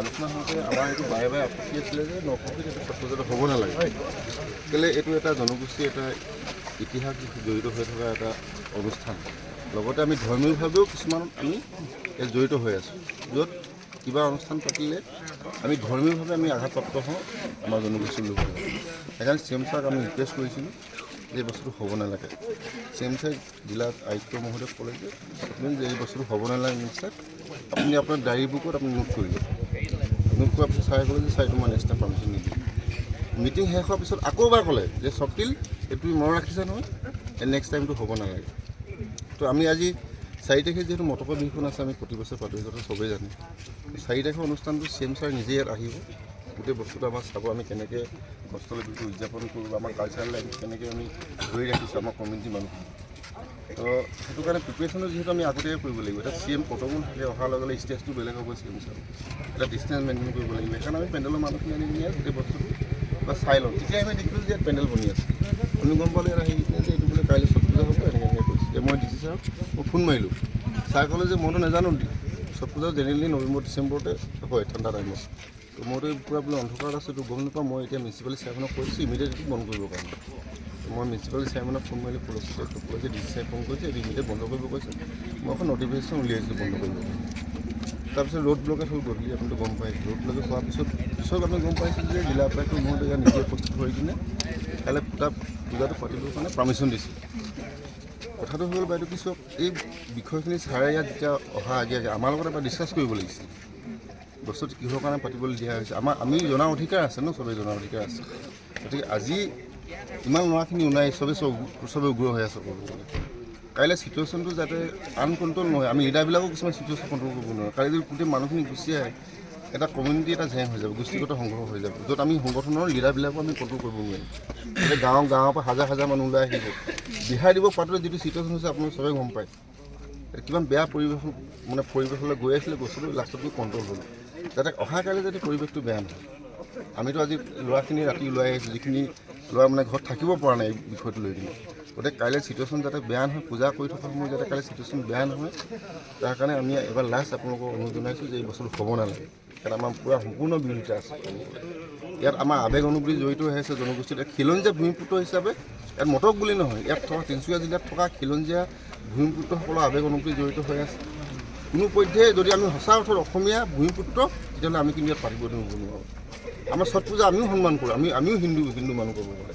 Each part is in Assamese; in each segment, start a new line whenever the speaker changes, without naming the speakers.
আলোচনা হওঁতে আমাৰ এইটো বাৰে বাৰে আপত্তি আছিলে যে নপুখুৰীত এটা ছট পূজাটো হ'ব নালাগে। কেলৈ এইটো এটা জনগোষ্ঠীৰ এটা ইতিহাস জড়িত হৈ থকা এটা অনুষ্ঠান। লগতে আমি ধৰ্মীয়ভাৱেও কিছুমান আমি জড়িত হৈ আছোঁ, য'ত কিবা অনুষ্ঠান পাতিলে আমি ধৰ্মীয়ভাৱে আমি আঘাতপ্ৰাপ্ত হওঁ আমাৰ জনগোষ্ঠীৰ লোকসকল। সেইকাৰণে চি এম ছাৰক আমি ৰিকুৱেষ্ট কৰিছিলোঁ যে এই বস্তুটো হ'ব নালাগে। চি এম ছাৰে জিলা আয়ুক্ত মহোদয়ক ক'লে যে আপুনি যে এই বস্তুটো হ'ব নালাগে নিশ্চয় আপুনি আপোনাৰ ডায়েৰী বুকত আপুনি নোট কৰিব। নোট কৰাৰ পিছত ছাৰে ক'লে যে ছাৰ এইটো মই নেক্সট টাইম পাৰ্মিশ্যন নিদিওঁ। মিটিং শেষ হোৱাৰ পিছত আকৌ এবাৰ ক'লে যে স্বপ্নিল এইটো মনত ৰাখিছে নহয়, নেক্সট টাইমটো হ'ব নালাগে। তো আমি আজি 4 তাৰিখে যিহেতু মটকৰ বিহুখন আছে, আমি প্ৰতি বছৰ পাতোঁ, সেইটো চবেই জানে। 4 তাৰিখৰ অনুষ্ঠানটো চি এম ছাৰ নিজে ইয়াত আহিব, গোটেই বস্তুটো আমাৰ চাব, আমি কেনেকৈ কষ্টলৈ বিহুটো উদযাপন কৰোঁ, আমাৰ কালচাৰেল লাইফ কেনেকৈ আমি ধৰি ৰাখিছোঁ আমাৰ কমিউনিটি মানুহখিনি। তো সেইটো কাৰণে প্ৰিপেৰেশ্যনো যিহেতু আমি আগতীয়াকৈ কৰিব লাগিব। এতিয়া চি এম প্ৰট'কল থাকে, অহাৰ লগে লগে ষ্টেজটো বেলেগ হ'ব চি এম ছাৰ, এটা ডিষ্টেঞ্চ মেইনটেইন কৰিব লাগিব। সেইকাৰণে আমি পেণ্ডেলৰ মানুহখিনি আনি কিনে গোটেই বস্তুটো বা চাই লওঁ। তেতিয়া আমি দেখিলোঁ যে ইয়াত পেণ্ডেল বনি আছে, আমি গম পালোঁ ইয়াত আহি কিনে যে এইটো বোলে কাইলৈ ছট পূজা হ'ব, এনেকৈ কৈছে। এতিয়া মই ডিচি ছাৰক মই ফোন মাৰিলোঁ, ছাৰ ক'লে যে মইতো নাজানো ছট পূজা জেনেৰেলি নৱেম্বৰ ডিচেম্বৰতে হয়, ঠাণ্ডা টাইমত। তো মইতো পূৰা বোলে অন্ধকাৰত আছোঁ, তো গম নাপাওঁ। মই এতিয়া মিউনিচিপালিটি চেয়াৰমেনক কৈছোঁ ইমিডিয়েটলি বন্ধ কৰিবৰ কাৰণে। মই মিউনিচিপালিটি চেয়াৰমেনক ফোন মাৰিলোঁ, পুলিচটো কৈছে, ডিচি ছাৰে ফোন কৰিছে, এইটো ইমিডিয়েট বন্ধ কৰিব কৈছে। মই এখন নটিফিকেশ্যন উলিয়াইছোঁ বন্ধ কৰিব। তাৰপিছত ৰোড ব্লকেট হ'ল গধূলি, আপুনিতো গম পায়। ৰোড ব্লকেট হোৱাৰ পিছত আমি গম পাইছোঁ যে জিলা উপায়ুক্ত মহোদয় ইয়াত নিজে উপস্থিত হৈ কিনে কাইলৈ পূজাটো পাতিবৰ কাৰণে পাৰ্মিশ্যন দিছে। কথাটো হ'ল বাইদেউ কিছু এই বিষয়খিনি ছাৰে ইয়াত যেতিয়া অহা আগে আমাৰ লগত এবাৰ ডিছকাছ কৰিব লাগিছিল, বস্তুটো কিহৰ কাৰণে পাতিবলৈ দিয়া হৈছে। আমি জনাৰ অধিকাৰ আছে ন, চবেই জনাৰ অধিকাৰ আছে। গতিকে আজি ইমান ল'ৰাখিনি ওলাই চবেই উগ্ৰ হৈ আছে। কাইলৈ চিটুৱেশ্যনটো যাতে আনকণ্ট্ৰল নহয়, আমি লিডাৰবিলাকো কিছুমান চিটুৱেশ্যন কণ্ট্ৰল কৰিব নোৱাৰোঁ। কাইলৈ যদি গোটেই মানুহখিনি গুচি আহে, এটা কমিউনিটি এটা জেং হৈ যাব, গোষ্ঠীগত সংঘৰ্ষ হৈ যাব, য'ত আমি সংগঠনৰ লিডাৰবিলাকো আমি কণ্ট্ৰল কৰিব নোৱাৰিম। এতিয়া গাঁৱৰ পৰা হাজাৰ হাজাৰ মানুহ ওলাই আহিব, বিহাৰ দিব পাতোতে যিটো চিটুৱেশ্যন হৈছে আপোনালোকে চবেই গম পায়। কিমান বেয়া পৰিৱেশলৈ গৈ আছিলে, বস্তুটো লাষ্টত গৈ কণ্ট্ৰল হ'ল। যাতে অহাকালি যাতে পৰিৱেশটো বেয়া নহয়। আমিতো আজি ল'ৰাখিনি ৰাতি ওলাই আহিছোঁ, যিখিনি ল'ৰা মানে ঘৰত থাকিব পৰা নাই এই বিষয়টো লৈ কিনে। গতিকে কাইলৈ চিটুৱেশ্যন যাতে বেয়া নহয়, পূজা কৰি থকাৰ সময়ত যাতে কাইলৈ চিটুৱেশ্যন বেয়া নহয়, তাৰ কাৰণে আমি এবাৰ লাষ্ট আপোনালোকক অনুৰোধ জনাইছোঁ যে এই বস্তুটো হ'ব নালাগে। কাৰণ আমাৰ পূৰা সম্পূৰ্ণ বিৰোধিতা আছে। ইয়াত আমাৰ আৱেগ অনুভূতি জড়িত হৈ আছে জনগোষ্ঠীত। খিলঞ্জীয়া ভূমিপুত্ৰ হিচাপে ইয়াত মটক বুলি নহয়, ইয়াত থকা তিনিচুকীয়া জিলাত থকা খিলঞ্জীয়া ভূমিপুত্ৰসকলৰ আৱেগ অনুভূতি জড়িত হৈ আছে। কোনো পধ্যে যদি আমি সঁচা অৰ্থত অসমীয়া ভূমিপুত্ৰ, তেতিয়াহ'লে আমি কিন্তু ইয়াত পাতিব নোৱাৰোঁ। আমাৰ ছট পূজা আমিও সন্মান কৰোঁ, আমিও হিন্দু মানুহ ক'ব গ'লে।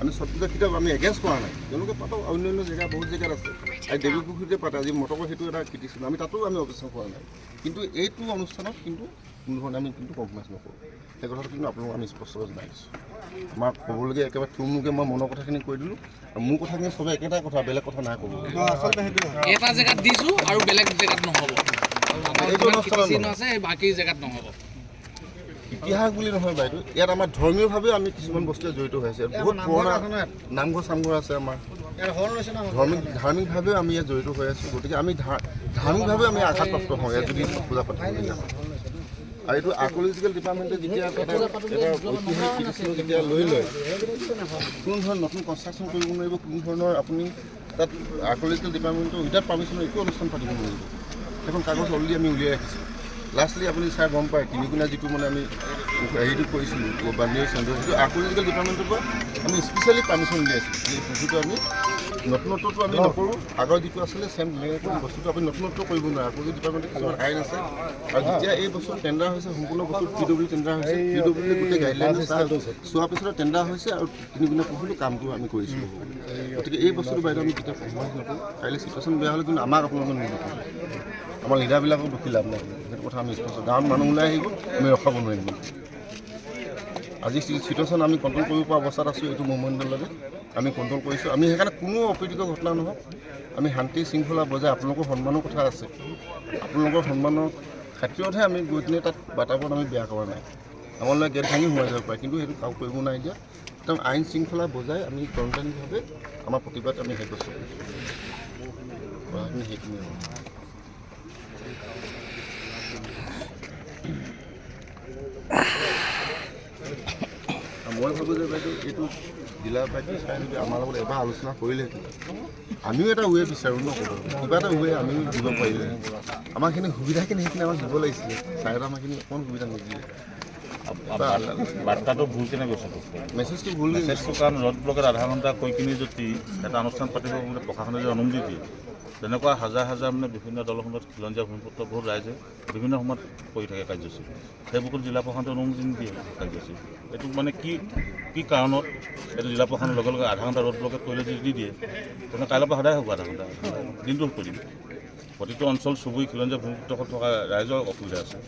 আমি ছট পূজা কিতাপ আমি এগেইনষ্ট কৰা নাই, তেওঁলোকে পাতক, অন্যান্য জেগা বহুত জেগাত আছে। আজি দেৱীপুখুৰীতে পাতে, আজি মটকৰ সেইটো এটা কৃতিচিহ্ন, আমি তাতো আমি অৱস্থান কৰা নাই। কিন্তু এইটো অনুষ্ঠানত কিন্তু কোনো ধৰণে আমি কিন্তু কম্প্ৰমাইজ নকৰোঁ। সেই কথাটো কিন্তু আপোনালোকক আমি স্পষ্টকৈ জনাই দিছোঁ। আমাৰ ক'বলগীয়া একেবাৰে থুলমূলকৈ মই মনৰ কথাখিনি কৈ দিলোঁ, আৰু মোৰ কথাখিনি চবেই একেটা কথা, বেলেগ কথা নাই ক'ব।
আচলতে সেইটো এটা জেগাত দিছোঁ আৰু বেলেগ জেগাত নহ'ব,
এইটো অনুষ্ঠানত
আছে বাকী জেগাত নহ'ব।
ইতিহাস বুলি নহয় বাইদেউ, ইয়াত আমাৰ ধৰ্মীয়ভাৱেও আমি কিছুমান বস্তুৱে জড়িত হৈ আছে। বহুত পুৰণা নামঘৰ চামঘৰ আছে আমাৰ, ধাৰ্মিকভাৱেও আমি ইয়াত জড়িত হৈ আছোঁ। গতিকে আমি ধাৰ্মিকভাৱেও আমি আঘাতপ্ৰাপ্ত হওঁ ইয়াত যদি পূজা পাতিবলগীয়া হয়। আৰু এইটো আৰ্ক'লজিকেল ডিপাৰ্টমেণ্টে যেতিয়া এটা ঐতিহাসিক কৃতিচিহ্ন যেতিয়া লৈ লয়, কোনো ধৰণৰ নতুন কনষ্ট্ৰাকশ্যন কৰিব নোৱাৰিব, কোনো ধৰণৰ আপুনি তাত আৰ্ক'লজিকেল ডিপাৰ্টমেণ্টৰ উইদাউট পাৰ্মিশ্যনৰ একো অনুষ্ঠান পাতিব নোৱাৰিব। সেইখন কাগজ অলৰেডি আমি উলিয়াই ৰাখিছোঁ। লাষ্টলি আপুনি চাই গম পায়, তিনিকুণীয়া যিটো মানে আমি হেৰিটো কৰিছিলোঁ বান্দিৰ চেণ্টাৰ, সেইটো আৰ্ক'লজিকেল ডিপাৰ্টমেণ্টৰ পৰা আমি স্পেচিয়েলি পাৰ্মিশ্যন উলিয়াইছোঁ। এই বস্তুটো আমি নতুনত্বটো আমি নকৰোঁ, আগৰ যিটো আছিলে চেম তেনেকৈ বস্তুটো আপুনি নতুনত্ব কৰিব নোৱাৰে। আৰ্ক'লজি ডিপাৰ্টমেণ্টৰ কিছুমান আইন আছে, আৰু যেতিয়া এই বস্তু টেণ্ডাৰ হৈছে, সম্পূৰ্ণ বস্তু PWD টেণ্ডাৰ হৈছে, PWD গোটেই গাইডলাইন চোৱাৰ পিছতে টেণ্ডাৰ হৈছে, আৰু তিনিকুণীয়া পুখুৰীটো কামটো আমি কৰিছিলোঁ। গতিকে এই বস্তুটো বাইদেউ আমি কেতিয়াও কম্প্ৰমাইজ নকৰোঁ। কাইলৈ চিটুৱেশ্যন বেয়া হ'লে কিন্তু আমাক আপোনালোকে নিদিব, আমাৰ লিডাৰবিলাকক দুখী লাভ নাই। সেইটো কথা আমি স্পষ্ট, গাঁৱত মানুহ ওলাই আহিব, আমি ৰখাব নোৱাৰিম। আজি চিটুৱেশ্যন আমি কণ্ট্ৰল কৰিব পৰা অৱস্থাত আছোঁ। এইটো মুভমেণ্টলৈকে আমি কণ্ট্ৰল কৰিছোঁ। আমি সেইকাৰণে কোনো অপ্ৰীতিকৰ ঘটনা নহওক, আমি শান্তি শৃংখলা বজাই, আপোনালোকৰ সন্মানৰ কথা আছে, আপোনালোকৰ সন্মানৰ খাতিৰতহে আমি গৈ কিনে তাত বাতাবৰণ আমি বেয়া কৰা নাই। আমালৈ গেট ভাঙি সোমাই যাব পাৰে, কিন্তু সেইটো কাম কৰিব নাই। এতিয়া একদম আইন শৃংখলা বজাই আমি গণতান্ত্ৰিকভাৱে আমাৰ প্ৰতিবাদ আমি শেষ কৰিছোঁ। সেইখিনি মই ভাবোঁ যে বাইদেউ এইটো জিলা উপায়ুক্ত চাই যদি আমাৰ লগত এবাৰ আলোচনা কৰিলেহেঁতেন, আমিও এটা ৱে বিচাৰোঁ ন, কিবা এটা ৱে আমিও দিব পাৰিলে। আমাৰখিনি সুবিধাখিনি সেইখিনি আমাক দিব লাগিছিলে ছাৰে আমাৰখিনি অকণ সুবিধা নিদিলে
বাৰ্তাটো ভুল কেনে গৈছে
মেছেজটো ভুল
মেছেজটো কাৰণ ৰ'দ ব্লকত আধা ঘণ্টা কৈ কিনি যদি এটা অনুষ্ঠান পাতিব বুলি প্ৰশাসনে যে অনুমতি দিয়ে তেনেকুৱা হাজাৰ হাজাৰ মানে বিভিন্ন দলসমূহত খিলঞ্জীয়া ভূমিপুত্ৰ বহুত ৰাইজে বিভিন্ন সময়ত কৰি থাকে কাৰ্যসূচী সেইবোৰত জিলা প্ৰশাসনে অনুমতি নিদিয়ে কাৰ্যসূচী এইটো মানে কি কাৰণত এইটো জিলা প্ৰশাসনৰ লগে লগে আধা ঘণ্টা ৰ'দ ব্লকত কৰিলে যদি দি দিয়ে তেনে কাইলৈৰ পৰা সদায় হ'ব আধা ঘণ্টা দিনটো কৰি দিম প্ৰতিটো অঞ্চল চুবুৰী খিলঞ্জীয়া ভূমিপুত্ৰত থকা ৰাইজৰ অসুবিধা আছে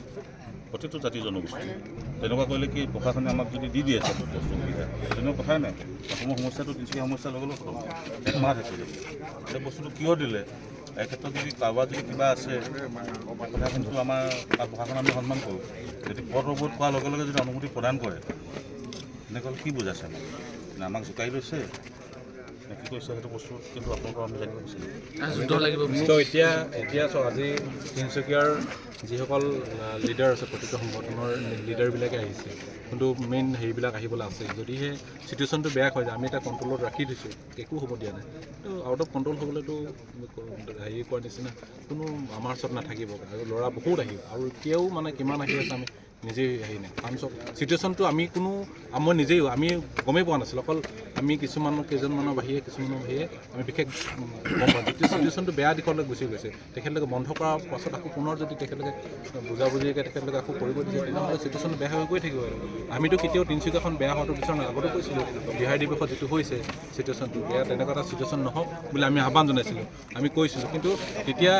প্ৰতিটো জাতি জনগোষ্ঠী তেনেকুৱা কৰিলে কি প্ৰশাসনে আমাক যদি দি দিয়ে বস্তু সুবিধা তেনেকুৱা কথাই নাই অসমৰ সমস্যাটো তিনিচুকীয়া সমস্যাৰ লগে লগে একমাহ থাকিলে সেই বস্তুটো কিয় দিলে এই ক্ষেত্ৰত যদি কাৰোবাৰ যদি কিবা আছে কথাখিনিতো আমাৰ প্ৰশাসন আমি সন্মান কৰোঁ যদি পদ অৱৰোধ কৰাৰ লগে লগে যদি অনুমতি প্ৰদান কৰে তেনেকৈ কি বুজাইছে আমাক জোকাই লৈছে নে কি কৈছে সেইটো বস্তু কিন্তু আপোনালোকৰ আমি জানিব বিচাৰিম
যুদ্ধ লাগিব
তো এতিয়া চাওক আজি তিনিচুকীয়াৰ যিসকল লিডাৰ আছে প্ৰতিটো সংগঠনৰ লিডাৰবিলাকে আহিছে কিন্তু মেইন হেৰিবিলাক আহিবলৈ আছে যদিহে চিটুৱেশ্যনটো বেয়া হয় যে আমি এটা কণ্ট্ৰলত ৰাখি দিছোঁ একো হ'ব দিয়া নাই তো আউট অফ কণ্ট্ৰল হ'বলৈতো হেৰি কৰাৰ নিচিনা কোনো আমাৰ ওচৰত নাথাকিব আৰু ল'ৰা বহুত আহিব আৰু এতিয়াও মানে কিমান আহি আছে আমি নিজেই হেৰি নাই কাৰণ চব চিটুৱেশ্যনটো মই নিজেই আমি গমেই পোৱা নাছিলোঁ অকল আমি কেইজনমানৰ বাহিৰে কিছুমানৰ বাহিৰে আমি বিশেষ গম পাওঁ যেতিয়া চিটুৱেশ্যনটো বেয়া দিশলৈ গুচি গৈছে তেখেতলোকে বন্ধ কৰাৰ পাছত আকৌ পুনৰ যদি তেখেতলোকে বুজাবুজিকৈ তেখেতলোকে আকৌ কৰিব দিছে তেনেহ'লে চিটুৱেশ্যনটো বেয়া হৈ গৈ থাকিব আৰু আমিতো কেতিয়াও তিনিচুকীয়াখন বেয়া হোৱাটো বিচৰা নাই আগতে কৈছিলোঁ বিহাৰ দিৱসত যিটো হৈছে চিটুৱেশ্যনটো বেয়া তেনেকুৱা এটা চিটুৱেশ্যন নহওক বুলি আমি আহ্বান জনাইছিলোঁ আমি কৈছিলোঁ কিন্তু তেতিয়া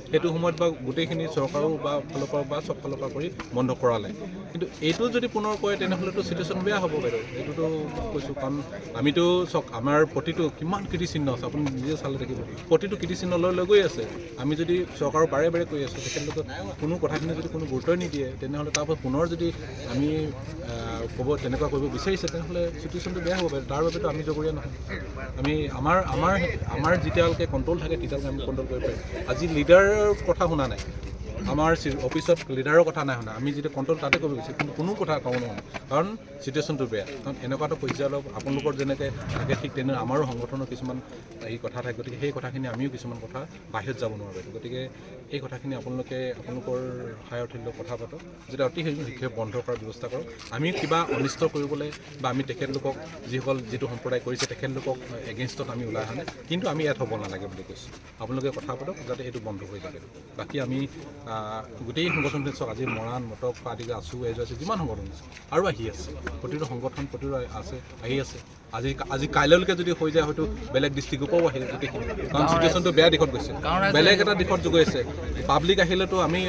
সেইটো সময়ত বা গোটেইখিনি চৰকাৰো বা ফালৰ পৰা বা চব ফালৰ পৰা কৰি বন্ধ কৰালে কিন্তু এইটো যদি পুনৰ কৰে তেনেহ'লেতো চিটুৱেশ্যন বেয়া হ'ব বাইদেউ এইটোতো কৈছোঁ কাৰণ আমিতো চাওক আমাৰ প্ৰতিটো কিমান কীৰ্তিচিহ্ন আছে আপুনি নিজে চালে দেখিব প্ৰতিটো কীৰ্তিচিহ্ন লৈ গৈ আছে আমি যদি চৰকাৰৰ বাৰে বাৰে কৈ আছোঁ তেখেতলোকে কোনো কথাখিনি যদি কোনো গুৰুত্বই নিদিয়ে তেনেহ'লে তাৰপৰা পুনৰ যদি আমি তেনেকুৱা কৰিব বিচাৰিছে তেনেহ'লে চিটুৱেশ্যনটো বেয়া হ'ব পাৰে তাৰ বাবেতো আমি জগৰীয়া নহয় আমি আমাৰ যেতিয়ালৈকে কণ্ট্ৰল থাকে তেতিয়ালৈকে আমি কণ্ট্ৰল কৰিব পাৰিম আজি লিডাৰৰ কথা শুনা নাই আমাৰ অফিচত লিডাৰৰ কথা নাই শুনা আমি যেতিয়া কণ্ট্ৰল তাতে কৰিব বিচাৰিছোঁ কিন্তু কোনো কথা ক'ব নোৱাৰোঁ কাৰণ চিটুৱেশ্যনটো বেয়া কাৰণ এনেকুৱা এটা পৰ্যায় অলপ আপোনালোকৰ যেনেকৈ থাকে ঠিক তেনে আমাৰো সংগঠনৰ কিছুমান এই কথা থাকে গতিকে সেই কথাখিনি আমিও কিছুমান কথা বাহিৰত যাব নোৱাৰোঁ গতিকে এই কথাখিনি আপোনালোকৰ হাই অথৰিটিৰ কথা পাতক যেতিয়া অতি শীঘ্ৰে বন্ধ কৰাৰ ব্যৱস্থা কৰক আমি কিবা অনিষ্ট কৰিবলৈ বা আমি তেখেতলোকক যিটো সম্প্ৰদায় কৰিছে তেখেতলোকক এগেইনষ্টত আমি ওলাই অহা নাই কিন্তু আমি ইয়াত হ'ব নালাগে বুলি কৈছোঁ আপোনালোকে কথা পাতক যাতে এইটো বন্ধ হৈ থাকে বাকী আমি গোটেই সংগঠনটো চাওক আজি মৰাণ মটক আদি আছু এজ আছে যিমান সংগঠন আছে আৰু আহি আছে প্ৰতিটো সংগঠন প্ৰতিটো আহি আছে আজি কাইলৈকে যদি হৈ যায় হয়তো বেলেগ ডিষ্ট্ৰিক্টৰ পৰাও আহিলে গোটেইখিনি কাৰণ চিটুৱেশ্যনটো বেয়া দিশত গৈছে বেলেগ এটা দিশত গৈ আছে পাব্লিক আহিলেতো আমি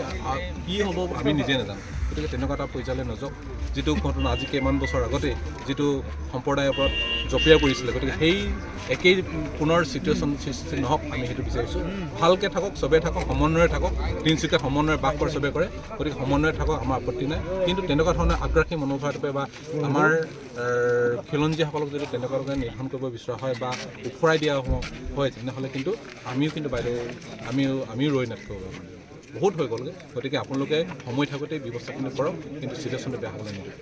কি হ'ব আমি নিজে নাজানো গতিকে তেনেকুৱা এটা পৰ্যায়লৈ নাযাওক যিটো ঘটনা আজি কেইমান বছৰ আগতে যিটো সম্প্ৰদায়ৰ ওপৰত জঁপিয়াই পৰিছিলে গতিকে সেই একেই পুনৰ চিটুৱেশ্যন সৃষ্টি নহওক আমি সেইটো বিচাৰিছোঁ ভালকৈ থাকক চবেই থাকক সমন্বয়ে থাকক তিনিচুকীয়াত সমন্বয়ে বাস কৰে চবেই কৰে গতিকে সমন্বয়ে থাকক আমাৰ আপত্তি নাই কিন্তু তেনেকুৱা ধৰণৰ আগ্ৰাসী মনোভাৱে বা আমাৰ খিলঞ্জীয়াসকলক যদি তেনেকুৱাকৈ নিৰ্ধাৰণ কৰিব বিচৰা হয় বা ওফৰাই দিয়া হয় তেনেহ'লে কিন্তু আমিও কিন্তু বাইদেউ আমিও ৰৈ নাথাকিব বহুত হৈ গ'লগৈ গতিকে আপোনালোকে সময় থাকোঁতে ব্যৱস্থাখিনি কৰক কিন্তু চিটুৱেশ্যনটো বেয়া হ'বলৈ নিদিওঁ